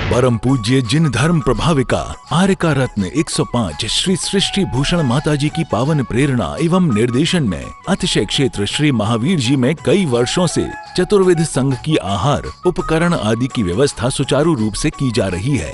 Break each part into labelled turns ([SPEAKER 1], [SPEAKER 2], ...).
[SPEAKER 1] परम पूज्य जिन धर्म प्रभाविका आर्यका रत्न 105 श्री सृष्टि भूषण माताजी की पावन प्रेरणा एवं निर्देशन में अतिशय क्षेत्र श्री महावीर जी में कई वर्षों से चतुर्विध संघ की आहार उपकरण आदि की व्यवस्था सुचारू रूप से की जा रही है।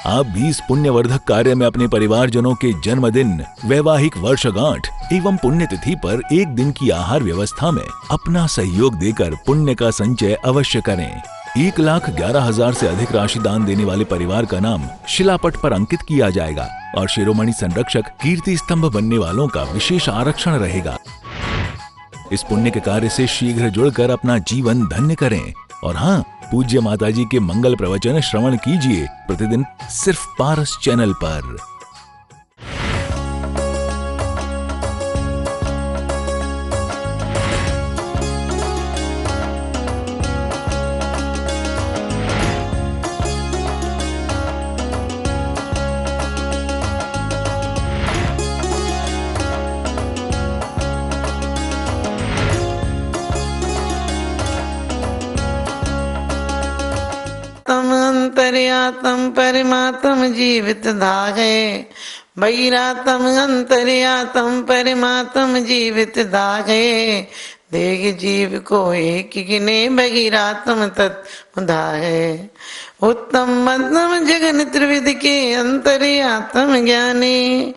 [SPEAKER 1] आप भी इस पुण्यवर्धक कार्य में अपने परिवारजनों के जन्मदिन, वैवाहिक वर्षगांठ एवं पुण्यतिथि पर एक दिन की आहार व्यवस्था में अपना सहयोग देकर पुण्य का संचय अवश्य करें। 1,11,000 से अधिक राशि दान देने वाले परिवार का नाम शिलापट पर अंकित किया जाएगा और शिरोमणि संरक्षक कीर्ति स्तंभ बनने वालों का विशेष आरक्षण रहेगा। इस पुण्य के कार्य से शीघ्र जुड़कर अपना जीवन धन्य करें। और हाँ, पूज्य माताजी के मंगल प्रवचन श्रवण कीजिए प्रतिदिन सिर्फ पारस चैनल पर।
[SPEAKER 2] अंतर्यातम परमात्म जीवित धागे, बहिरातम अंतर्यातम परमात्म जीवित धागे, देख जीव को एक गिने बहिरातम तत्धाहे। उत्तम मध्यम जगन त्रिविध के अंतर्यातम ज्ञानी,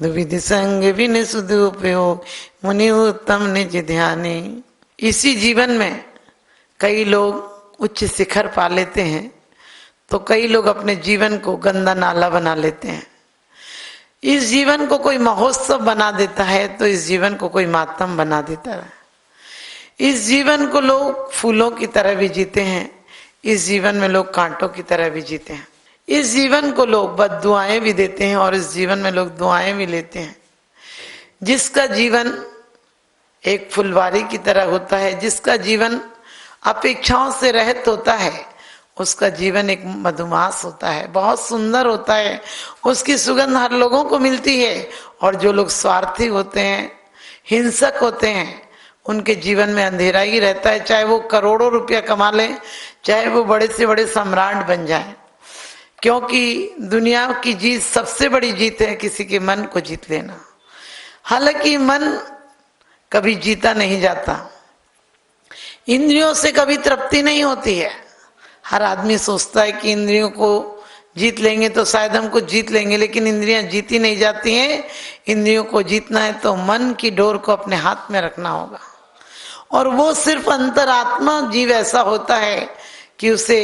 [SPEAKER 2] द्विविध संग बिन सदुपयोग मुनि उत्तम निज ध्यानी। इसी जीवन में कई लोग उच्च शिखर पा लेते हैं तो कई लोग अपने जीवन को गंदा नाला बना लेते हैं। इस जीवन को कोई महोत्सव बना देता है तो इस जीवन को कोई मातम बना देता है। इस जीवन को लोग फूलों की तरह भी जीते हैं, इस जीवन में लोग कांटों की तरह भी जीते हैं। इस जीवन को लोग बद्दुआएं भी देते हैं और इस जीवन में लोग दुआएं भी लेते हैं। जिसका जीवन एक फुलवारी की तरह होता है, जिसका जीवन अपेक्षाओं से रहित होता है, उसका जीवन एक मधुमास होता है, बहुत सुंदर होता है, उसकी सुगंध हर लोगों को मिलती है। और जो लोग स्वार्थी होते हैं, हिंसक होते हैं, उनके जीवन में अंधेरा ही रहता है। चाहे वो करोड़ों रुपया कमा लें, चाहे वो बड़े से बड़े सम्राट बन जाएं, क्योंकि दुनिया की जीत सबसे बड़ी जीत है किसी के मन को जीत लेना। हालांकि मन कभी जीता नहीं जाता, इंद्रियों से कभी तृप्ति नहीं होती है। हर आदमी सोचता है कि इंद्रियों को जीत लेंगे तो शायद हमको जीत लेंगे, लेकिन इंद्रियां जीती नहीं जाती हैं। इंद्रियों को जीतना है तो मन की डोर को अपने हाथ में रखना होगा। और वो सिर्फ अंतरात्मा जीव ऐसा होता है कि उसे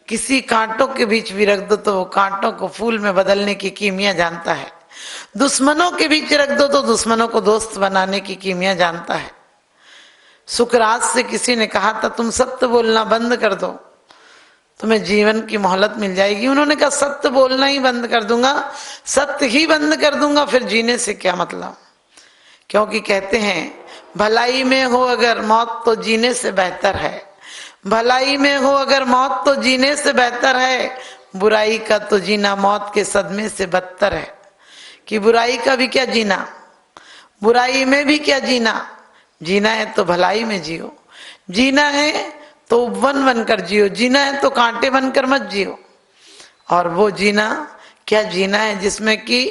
[SPEAKER 2] किसी कांटों के बीच भी रख दो तो वो कांटों को फूल में बदलने की कीमिया जानता है। दुश्मनों के बीच रख दो तो दुश्मनों को दोस्त बनाने की कीमिया जानता है। सुकरात से किसी ने कहा था तुम सत्य बोलना बंद कर दो, तुम्हें जीवन की मोहलत मिल जाएगी। उन्होंने कहा सत्य बोलना ही बंद कर दूंगा, सत्य ही बंद कर दूंगा, फिर जीने से क्या मतलब। क्योंकि कहते हैं भलाई में हो अगर मौत तो जीने से बेहतर है, भलाई में हो अगर मौत तो जीने से बेहतर है, बुराई का तो जीना मौत के सदमे से बदतर है। कि बुराई का भी क्या जीना, बुराई में भी क्या जीना, जीना है तो भलाई में जियो, जीना है तो वन बनकर जियो, जीना है तो कांटे बनकर मत जियो। और वो जीना क्या जीना है जिसमें कि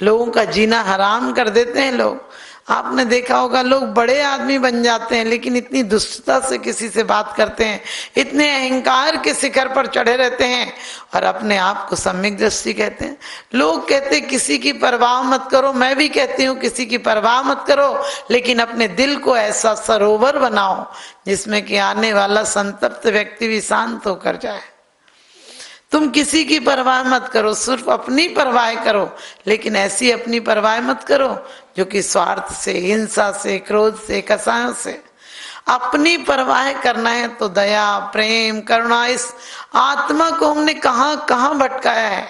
[SPEAKER 2] लोगों का जीना हराम कर देते हैं लोग। आपने देखा होगा लोग बड़े आदमी बन जाते हैं लेकिन इतनी दुष्टता से किसी से बात करते हैं, इतने अहंकार के शिखर पर चढ़े रहते हैं और अपने आप को सम्यक दृष्टि कहते हैं। लोग कहते हैं किसी की परवाह मत करो, मैं भी कहती हूँ किसी की परवाह मत करो, लेकिन अपने दिल को ऐसा सरोवर बनाओ जिसमें कि आने वाला संतप्त व्यक्ति भी शांत होकर जाए। तुम किसी की परवाह मत करो, सिर्फ अपनी परवाह करो, लेकिन ऐसी अपनी परवाह मत करो जो कि स्वार्थ से, हिंसा से, क्रोध से, कसायों से। अपनी परवाह करना है तो दया, प्रेम, करुणा, इस आत्मा को हमने कहाँ कहाँ भटकाया है।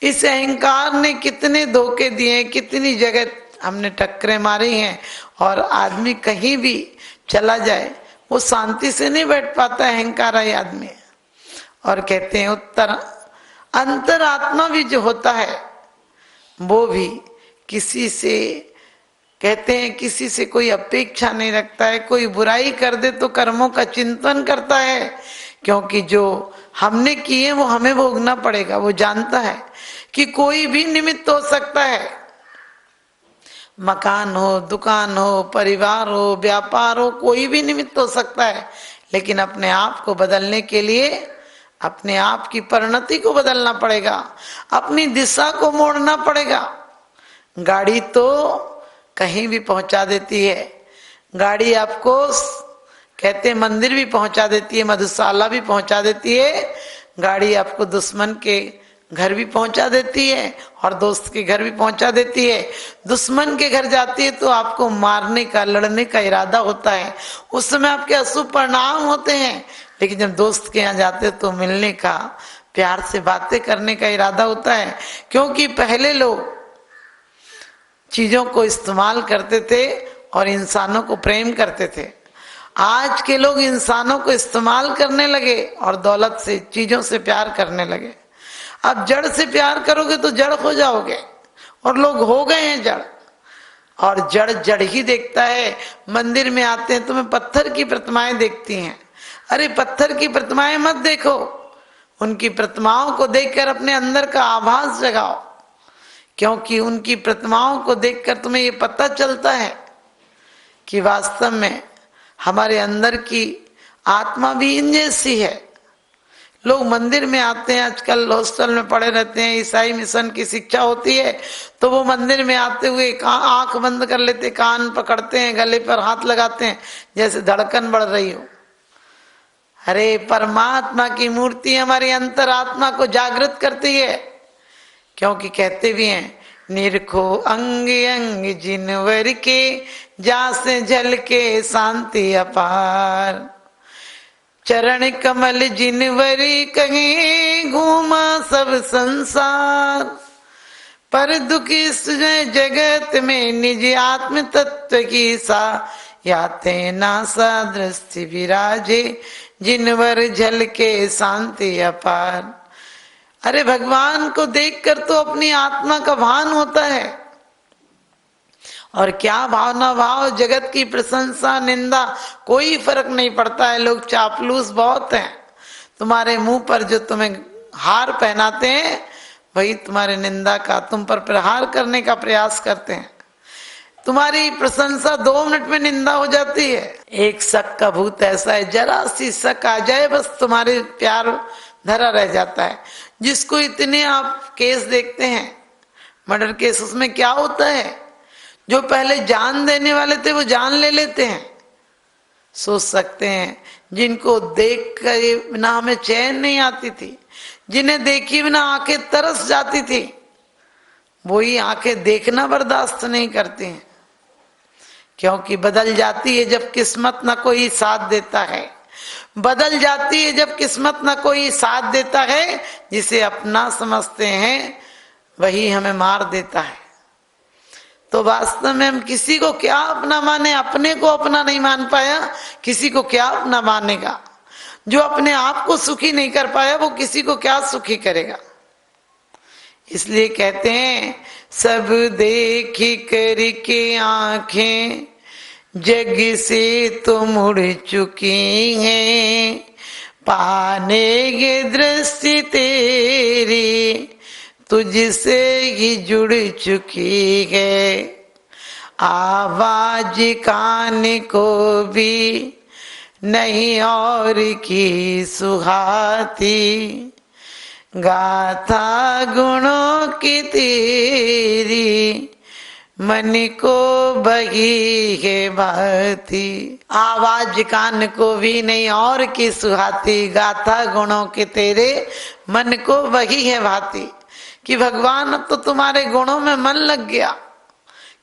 [SPEAKER 2] इस अहंकार ने कितने धोखे दिए, कितनी जगह हमने टक्करें मारी हैं। और आदमी कहीं भी चला जाए वो शांति से नहीं बैठ पाता अहंकारी आदमी। और कहते हैं उत्तर अंतरात्मा भी जो होता है वो भी किसी से, कहते हैं किसी से कोई अपेक्षा नहीं रखता है। कोई बुराई कर दे तो कर्मों का चिंतन करता है क्योंकि जो हमने किए वो हमें भोगना पड़ेगा। वो जानता है कि कोई भी निमित्त हो सकता है, मकान हो, दुकान हो, परिवार हो, व्यापार हो, कोई भी निमित्त हो सकता है, लेकिन अपने आप को बदलने के लिए अपने आप की परिणति को बदलना पड़ेगा, अपनी दिशा को मोड़ना पड़ेगा। गाड़ी तो कहीं भी पहुंचा देती है, गाड़ी आपको कहते मंदिर भी पहुंचा देती है, मधुशाला भी पहुंचा देती है, गाड़ी आपको दुश्मन के घर भी पहुंचा देती है और दोस्त के घर भी पहुंचा देती है। दुश्मन के घर जाती है तो आपको मारने का, लड़ने का इरादा होता है, उस समय आपके अशुभ परिणाम होते हैं। लेकिन जब दोस्त के यहाँ जाते हो तो मिलने का, प्यार से बातें करने का इरादा होता है, क्योंकि पहले लोग चीजों को इस्तेमाल करते थे और इंसानों को प्रेम करते थे। आज के लोग इंसानों को इस्तेमाल करने लगे और दौलत से, चीजों से प्यार करने लगे। अब जड़ से प्यार करोगे तो जड़ हो जाओगे, और लोग हो गए हैं जड़, और जड़ जड़ ही देखता है। मंदिर में आते हैं तुम्हें पत्थर की प्रतिमाएं देखती हैं, अरे पत्थर की प्रतिमाएं मत देखो, उनकी प्रतिमाओं को देखकर अपने अंदर का आभास जगाओ, क्योंकि उनकी प्रतिमाओं को देखकर तुम्हें ये पता चलता है कि वास्तव में हमारे अंदर की आत्मा भी इन जैसी है। लोग मंदिर में आते हैं, आजकल हॉस्टल में पड़े रहते हैं, ईसाई मिशन की शिक्षा होती है, तो वो मंदिर में आते हुए आंख बंद कर लेते, कान पकड़ते हैं, गले पर हाथ लगाते हैं जैसे धड़कन बढ़ रही हो। अरे परमात्मा की मूर्ति हमारी अंतरात्मा को जागृत करती है, क्योंकि कहते भी हैं निरखो अंग अंग जिनवर के, जासे झल के शांति अपार, चरण कमल जिनवरी कहे घूमा सब संसार, पर दुखी सुजय जगत में निज आत्म तत्व की सा, याते नासा दृष्टि विराजे जिनवर झल के शांति अपार। अरे भगवान को देखकर तो अपनी आत्मा का भान होता है, और क्या भावना भाव, जगत की प्रशंसा निंदा कोई फर्क नहीं पड़ता है। लोग चापलूस बहुत हैं, तुम्हारे मुंह पर जो तुम्हें हार पहनाते हैं वही तुम्हारे निंदा का, तुम पर प्रहार करने का प्रयास करते हैं। तुम्हारी प्रशंसा 2 मिनट में निंदा हो जाती है। एक शक का भूत ऐसा है, जरा सी शक आ जाए बस तुम्हारे प्यार धरा रह जाता है। जिसको इतने आप केस देखते हैं, मर्डर केस, उसमें क्या होता है, जो पहले जान देने वाले थे वो जान ले लेते हैं। सोच सकते हैं जिनको देख कर बिना हमें चैन नहीं आती थी, जिन्हें देखी बिना आंखें तरस जाती थी, वही आंखें देखना बर्दाश्त नहीं करती हैं, क्योंकि बदल जाती है जब किस्मत न कोई साथ देता है, बदल जाती है जब किस्मत न कोई साथ देता है। जिसे अपना समझते हैं वही हमें मार देता है। तो वास्तव में हम किसी को क्या अपना माने, अपने को अपना नहीं मान पाया, किसी को क्या अपना मानेगा। जो अपने आप को सुखी नहीं कर पाया वो किसी को क्या सुखी करेगा। इसलिए कहते हैं सब देखी करके आंखें जग से तो मुड़ चुकी हैं, पाने की दृष्टि तेरी तुझसे ही जुड़ चुकी है, आवाज कान को भी नहीं और की सुहाती, गाथा गुणों की तेरी मन को बही है भाती। आवाज कान को भी नहीं और की सुहाती, गाथा गुणों के तेरे मन को बही है भाती। कि भगवान अब तो तुम्हारे गुणों में मन लग गया।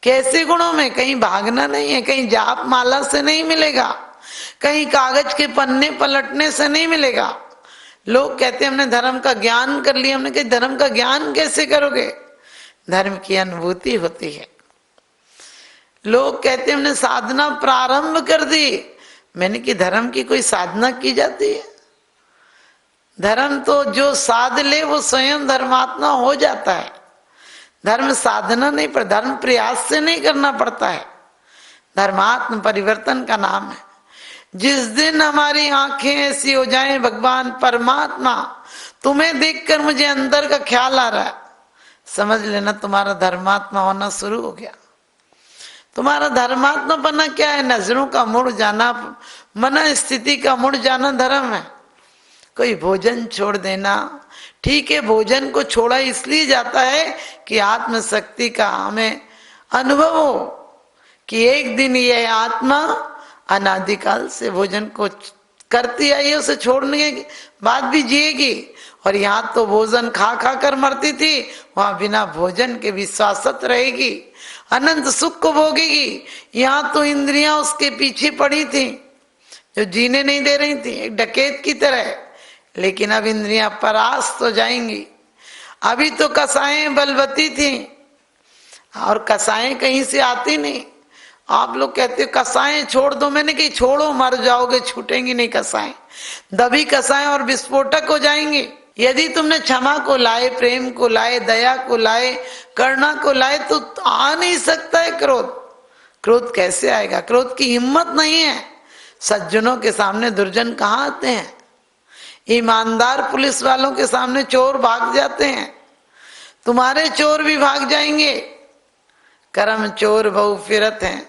[SPEAKER 2] कैसे गुणों में? कहीं भागना नहीं है, कहीं जाप माला से नहीं मिलेगा, कहीं कागज के पन्ने पलटने से नहीं मिलेगा। लोग कहते हैं हमने धर्म का ज्ञान कर लिया। हमने कहा धर्म का ज्ञान कैसे करोगे? धर्म की अनुभूति होती है। लोग कहते हैं हमने साधना प्रारंभ कर दी। मैंने कि धर्म की कोई साधना की जाती है? धर्म तो जो साध ले वो स्वयं धर्मात्मा हो जाता है। धर्म साधना नहीं, पर धर्म प्रयास से नहीं करना पड़ता है। धर्मात्म परिवर्तन का नाम है। जिस दिन हमारी आंखें ऐसी हो जाएं, भगवान परमात्मा तुम्हें देखकर मुझे अंदर का ख्याल आ रहा है, समझ लेना तुम्हारा धर्मात्मा होना शुरू हो गया। तुम्हारा धर्मात्मा बनना क्या है? नजरों का मुड़ जाना, मन स्थिति का मुड़ जाना धर्म है। कोई भोजन छोड़ देना, ठीक है, भोजन को छोड़ा इसलिए जाता है कि आत्मशक्ति का हमें अनुभव हो कि एक दिन यह आत्मा अनादिकाल से भोजन को करती आई है, उसे छोड़ने के बाद भी जिएगी। और यहाँ तो भोजन खा खा कर मरती थी, वहां बिना भोजन के भी शाश्वत रहेगी, अनंत सुख को भोगेगी। यहाँ तो इंद्रियां उसके पीछे पड़ी थी जो जीने नहीं दे रही थी, एक डकैत की तरह। लेकिन अब इंद्रियां परास्त हो जाएंगी। अभी तो कसाएं बलवती थी और कसाएं कहीं से आती नहीं। आप लोग कहते हो कसाएं छोड़ दो, मैंने कही छोड़ो, मर जाओगे, छूटेंगी नहीं कसाएं। दबी कसाएं और विस्फोटक हो जाएंगे। यदि तुमने क्षमा को लाए, प्रेम को लाए, दया को लाए, करुणा को लाए, तो आ नहीं सकता है क्रोध। क्रोध कैसे आएगा? क्रोध की हिम्मत नहीं है। सज्जनों के सामने दुर्जन कहाँ आते हैं? ईमानदार पुलिस वालों के सामने चोर भाग जाते हैं। तुम्हारे चोर भी भाग जाएंगे। कर्म चोर बहु फिरत हैं,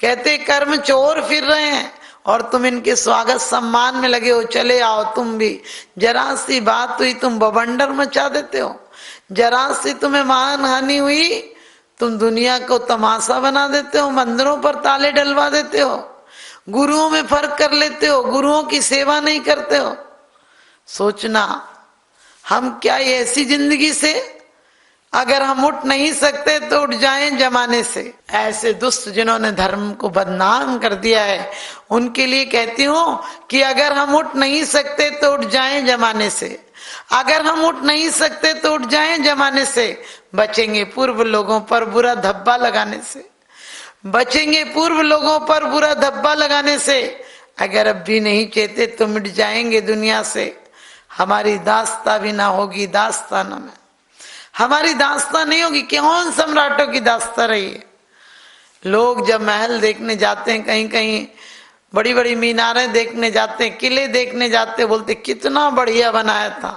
[SPEAKER 2] कहते कर्म चोर फिर रहे हैं और तुम इनके स्वागत सम्मान में लगे हो। चले आओ तुम भी, जरा सी बात हुई तुम बवंडर मचा देते हो, जरा सी तुम्हें मान हानि हुई तुम दुनिया को तमाशा बना देते हो, मंदिरों पर ताले डलवा देते हो, गुरुओं में फर्क कर लेते हो, गुरुओं की सेवा नहीं करते हो। सोचना हम क्या ये ऐसी जिंदगी से, अगर हम उठ नहीं सकते तो उठ जाएं जमाने से। ऐसे दुष्ट जिन्होंने धर्म को बदनाम कर दिया है, उनके लिए कहती हूं कि अगर हम उठ नहीं सकते तो उठ जाएं जमाने से, अगर हम उठ नहीं सकते तो उठ जाएं जमाने से। बचेंगे पूर्व लोगों पर बुरा धब्बा लगाने से, बचेंगे पूर्व लोगों पर बुरा धब्बा लगाने से। अगर अब भी नहीं चेते तो मिट जाएंगे दुनिया से। हमारी दास्ता भी ना होगी दास्तान में, हमारी दास्ता नहीं होगी। कौन सम्राटों की दास्ता रही है? लोग जब महल देखने जाते हैं, कहीं कहीं बड़ी बड़ी मीनारें देखने जाते हैं, किले देखने जाते हैं, बोलते कितना बढ़िया बनाया था।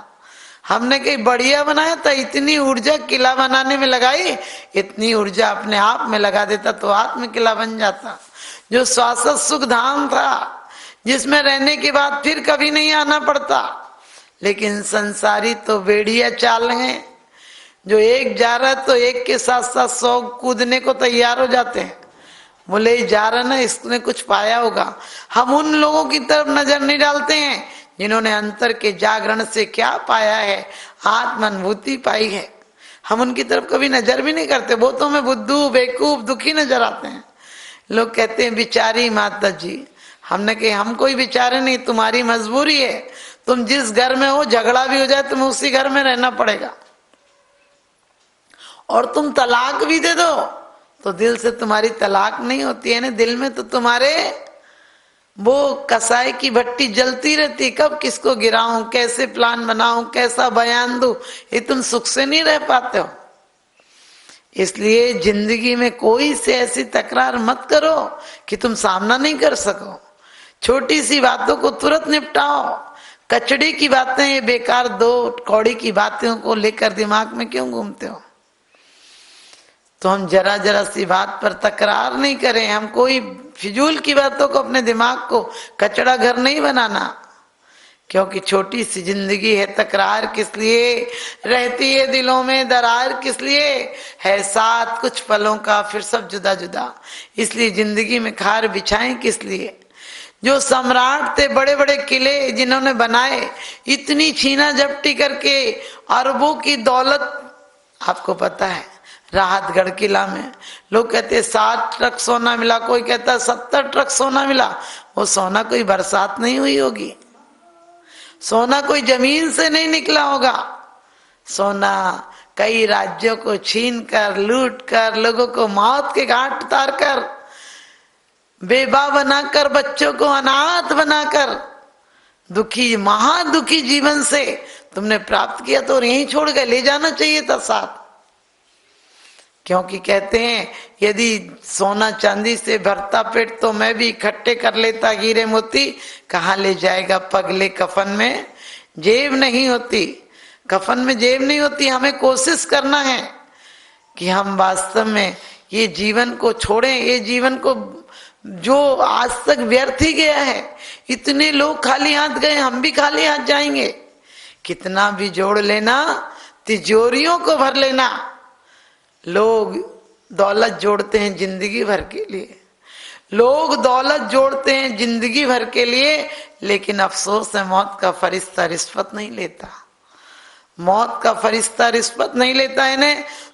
[SPEAKER 2] हमने कहीं बढ़िया बनाया था? इतनी ऊर्जा किला बनाने में लगाई, इतनी ऊर्जा अपने आप में लगा देता तो आत्म किला बन जाता। जो शाश्वत सुख धाम था, जिसमें रहने के बाद फिर कभी नहीं आना पड़ता। लेकिन संसारी तो बेड़िया चाल हैं, जो एक जा रहा है तो एक के साथ साथ 100 कूदने को तैयार हो जाते हैं। बोले जा रहा ना, इसने कुछ पाया होगा। हम उन लोगों की तरफ नजर नहीं डालते हैं जिन्होंने अंतर के जागरण से क्या पाया है, आत्मानुभूति पाई है। हम उनकी तरफ कभी नजर भी नहीं करते। वो तो हमें बुद्धू, बेवकूफ, दुखी नजर आते हैं। लोग कहते हैं बिचारी माता जी। हमने कहा हम कोई बिचारे नहीं, तुम्हारी मजबूरी है। तुम जिस घर में हो, झगड़ा भी हो जाए तुम्हें उसी घर में रहना पड़ेगा। और तुम तलाक भी दे दो तो दिल से तुम्हारी तलाक नहीं होती है ना, दिल में तो तुम्हारे वो कसाई की भट्टी जलती रहती। कब किसको गिराऊं, कैसे प्लान बनाऊं, कैसा बयान दूं, ये तुम सुख से नहीं रह पाते हो। इसलिए जिंदगी में कोई से ऐसी तकरार मत करो कि तुम सामना नहीं कर सको। छोटी सी बातों को तुरंत निपटाओ। कचड़े की बातें, ये बेकार दो कौड़ी की बातों को लेकर दिमाग में क्यों घूमते हो? तो हम जरा जरा सी बात पर तकरार नहीं करें। हम कोई फिजूल की बातों को अपने दिमाग को कचड़ा घर नहीं बनाना, क्योंकि छोटी सी जिंदगी है। तकरार किस लिए रहती है दिलों में, दरार किस लिए है, साथ कुछ पलों का फिर सब जुदा जुदा। इसलिए जिंदगी में खार बिछाएं किस लिए? जो सम्राट थे, बड़े बड़े किले जिन्होंने बनाए, इतनी छीना झपटी करके अरबों की दौलत, आपको पता है राहतगढ़ किला में लोग कहते हैं 60 ट्रक सोना मिला, कोई कहता है 70 ट्रक सोना मिला। वो सोना कोई बरसात नहीं हुई होगी, सोना कोई जमीन से नहीं निकला होगा। सोना कई राज्यों को छीन कर, लूट कर, लोगों को मौत के घाट उतार कर, बेबा बनाकर, बच्चों को अनाथ बनाकर, दुखी महादुखी जीवन से तुमने प्राप्त किया तो यहीं छोड़ गए। ले जाना चाहिए था साथ, क्योंकि कहते हैं यदि सोना चांदी से भरता पेट तो मैं भी इकट्ठे कर लेता हीरे मोती, कहाँ ले जाएगा पगले कफन में जेब नहीं होती। कफन में जेब नहीं होती। हमें कोशिश करना है कि हम वास्तव में ये जीवन को छोड़ें, ये जीवन को जो आज तक व्यर्थ ही गया है। इतने लोग खाली हाथ गए, हम भी खाली हाथ जाएंगे। कितना भी जोड़ लेना, तिजोरियों को भर लेना। लोग दौलत जोड़ते हैं जिंदगी भर के लिए, लोग दौलत जोड़ते हैं जिंदगी भर के लिए, लेकिन अफसोस है मौत का फरिश्ता रिश्वत नहीं लेता। मौत का फरिश्ता रिश्वत नहीं लेता है ने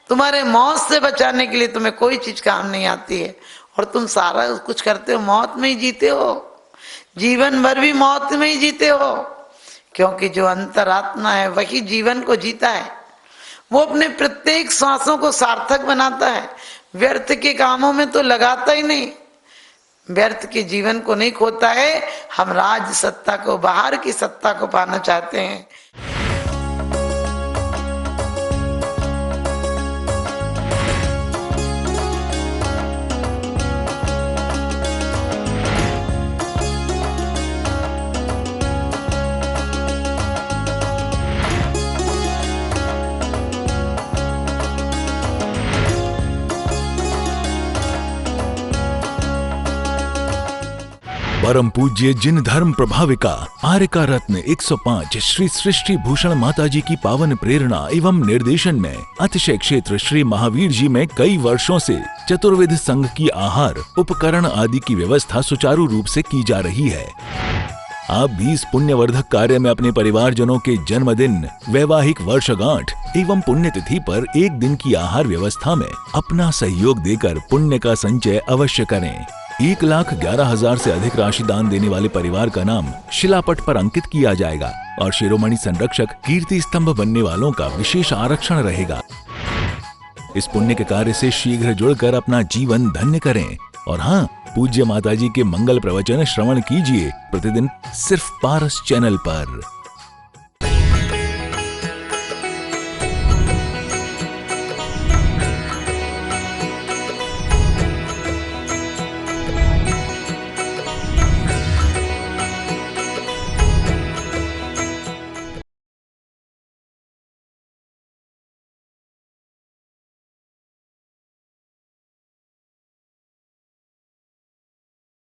[SPEAKER 2] तुम्हारे मौत से बचाने के लिए तुम्हें कोई चीज काम नहीं आती है, और तुम सारा कुछ करते हो, मौत में ही जीते हो, जीवन भर भी मौत में ही जीते हो। क्योंकि जो अंतरात्मा है वही जीवन को जीता है, वो अपने प्रत्येक सांसों को सार्थक बनाता है। व्यर्थ के कामों में तो लगाता ही नहीं, व्यर्थ के जीवन को नहीं खोता है। हम राज सत्ता को, बाहर की सत्ता को पाना चाहते हैं।
[SPEAKER 1] परम पूज्य जिन धर्म प्रभाविका आर्यका रत्न 105 श्री सृष्टि भूषण माताजी की पावन प्रेरणा एवं निर्देशन में अतिशय क्षेत्र श्री महावीर जी में कई वर्षों से चतुर्विध संघ की आहार उपकरण आदि की व्यवस्था सुचारू रूप से की जा रही है। आप भी इस पुण्यवर्धक कार्य में अपने परिवारजनों के जन्मदिन, वैवाहिक वर्षगांठ एवं पुण्यतिथि पर एक दिन की आहार व्यवस्था में अपना सहयोग देकर पुण्य का संचय अवश्य करें। 1,11,000 से अधिक राशि दान देने वाले परिवार का नाम शिलापट पर अंकित किया जाएगा और शिरोमणि संरक्षक कीर्ति स्तंभ बनने वालों का विशेष आरक्षण रहेगा। इस पुण्य के कार्य से शीघ्र जुड़कर अपना जीवन धन्य करें। और हाँ, पूज्य माताजी के मंगल प्रवचन श्रवण कीजिए प्रतिदिन सिर्फ पारस चैनल पर।